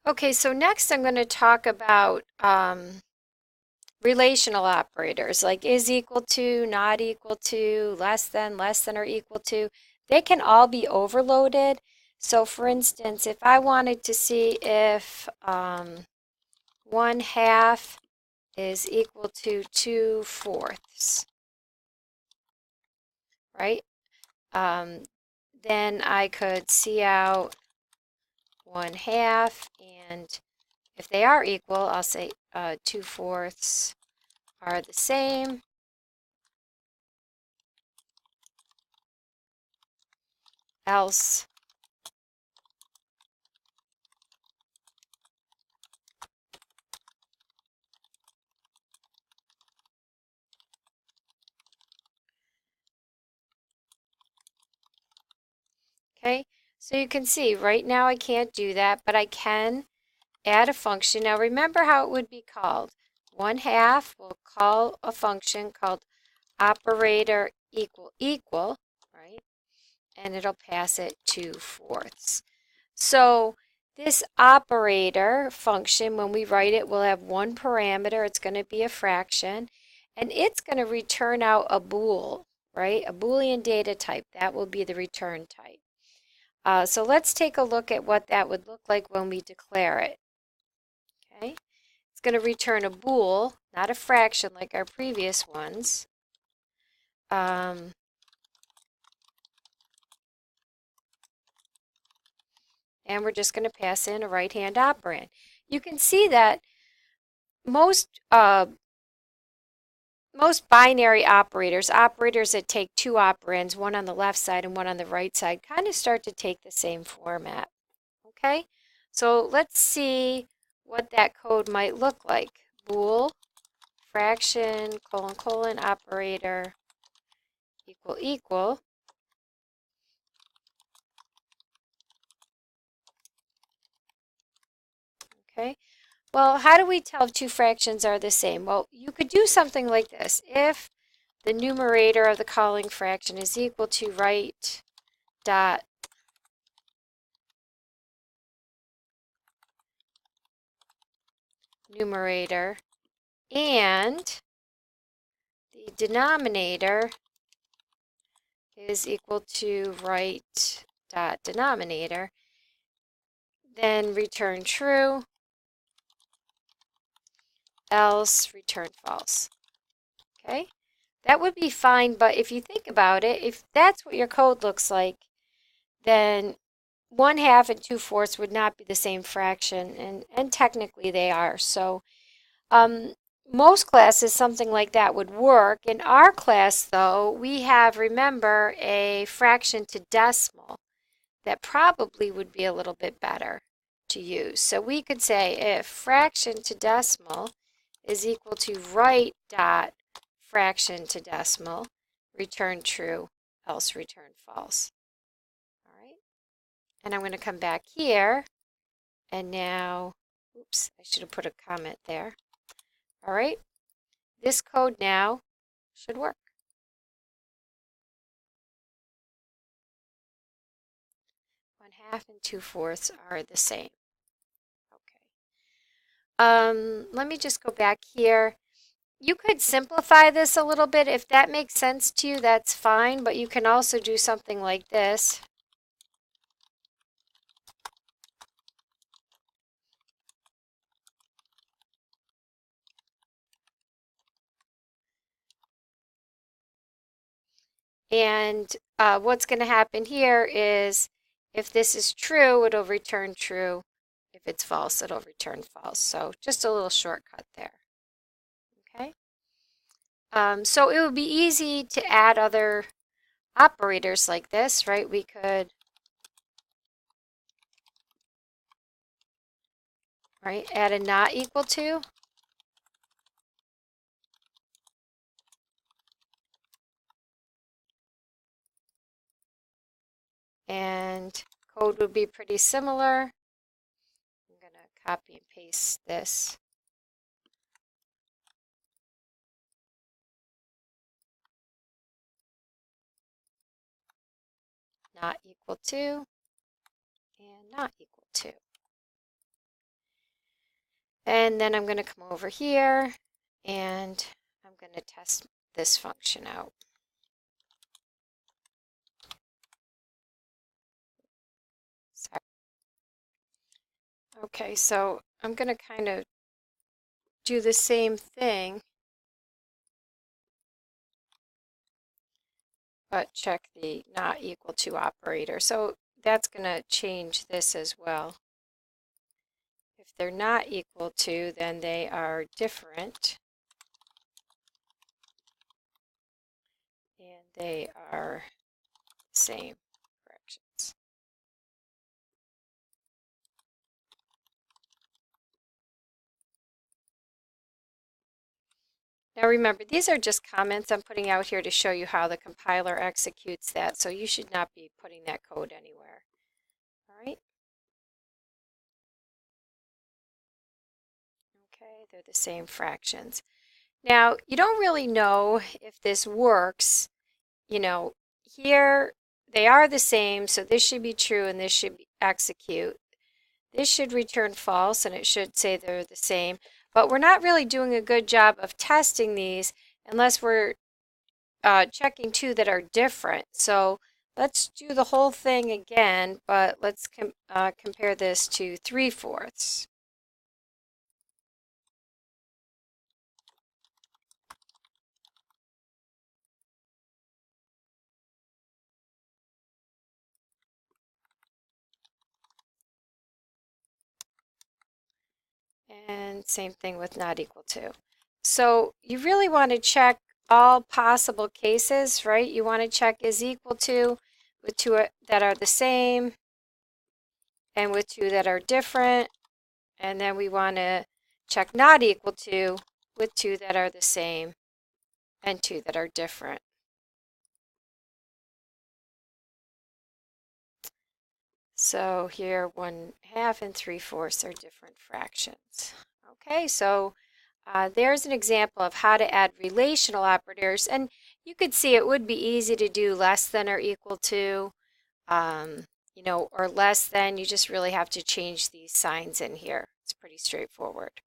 Okay, so next I'm going to talk about relational operators like is equal to, not equal to, less than, or equal to. They can all be overloaded. So for instance, if I wanted to see if 1/2 is equal to 2/4, right? Um, then I could see out 1/2, and if they are equal, I'll say 2/4 are the same, else. Okay, so you can see right now I can't do that, but I can add a function. Now remember how it would be called. 1/2 will call a function called operator equal equal, right? And it'll pass it 2/4. So this operator function, when we write it, will have one parameter. It's going to be a fraction, and it's going to return out a bool, right? A Boolean data type. That will be the return type. So let's take a look at what that would look like when we declare it. Okay, it's going to return a bool, not a fraction like our previous ones. And we're just going to pass in a right-hand operand. You can see that most binary operators, operators that take two operands, one on the left side and one on the right side, kind of start to take the same format. Okay, so let's see what that code might look like. Bool, fraction, colon, colon, operator, equal, equal. Okay, well, how do we tell if two fractions are the same? Well, you could do something like this. If the numerator of the calling fraction is equal to right dot numerator and the denominator is equal to right dot denominator, then return true, else return false. Okay, that would be fine, but if you think about it, if that's what your code looks like, then 1/2 and 2/4 would not be the same fraction, and technically they are. So most classes, something like that would work. In our class, though, we have, remember, a fraction to decimal that probably would be a little bit better to use. So we could say if fraction to decimal is equal to right dot fraction to decimal, return true, else return false. All right. And I'm going to come back here, and now, oops, I should have put a comment there. All right. This code now should work. 1/2 and 2/4 are the same. Okay. Let me just go back here. You could simplify this a little bit. If that makes sense to you, that's fine, but you can also do something like this. And what's going to happen here is if this is true, it'll return true. If it's false, it'll return false. So just a little shortcut there. Okay. So it would be easy to add other operators like this, right? We could, right, add a not equal to. And code would be pretty similar. I'm going to copy and paste this. Not equal to and not equal to. And then I'm going to come over here and I'm going to test this function out. Sorry. Okay, so I'm going to kind of do the same thing, but check the not equal to operator. So that's going to change this as well. If they're not equal to, then they are different. And they are same fractions. Now remember, these are just comments I'm putting out here to show you how the compiler executes that, so you should not be putting that code anywhere. All right? Okay, they're the same fractions. Now, you don't really know if this works. You know, here they are the same, so this should be true and this should execute. This should return false and it should say they're the same, but we're not really doing a good job of testing these unless we're checking two that are different. So let's do the whole thing again, but let's compare this to 3/4. And same thing with not equal to. So you really want to check all possible cases, right? You want to check is equal to with two that are the same and with two that are different. And then we want to check not equal to with two that are the same and two that are different. So here 1/2 and 3/4 are different fractions. Okay, so there's an example of how to add relational operators. And you could see it would be easy to do less than or equal to, you know, or less than. You just really have to change these signs in here. It's pretty straightforward.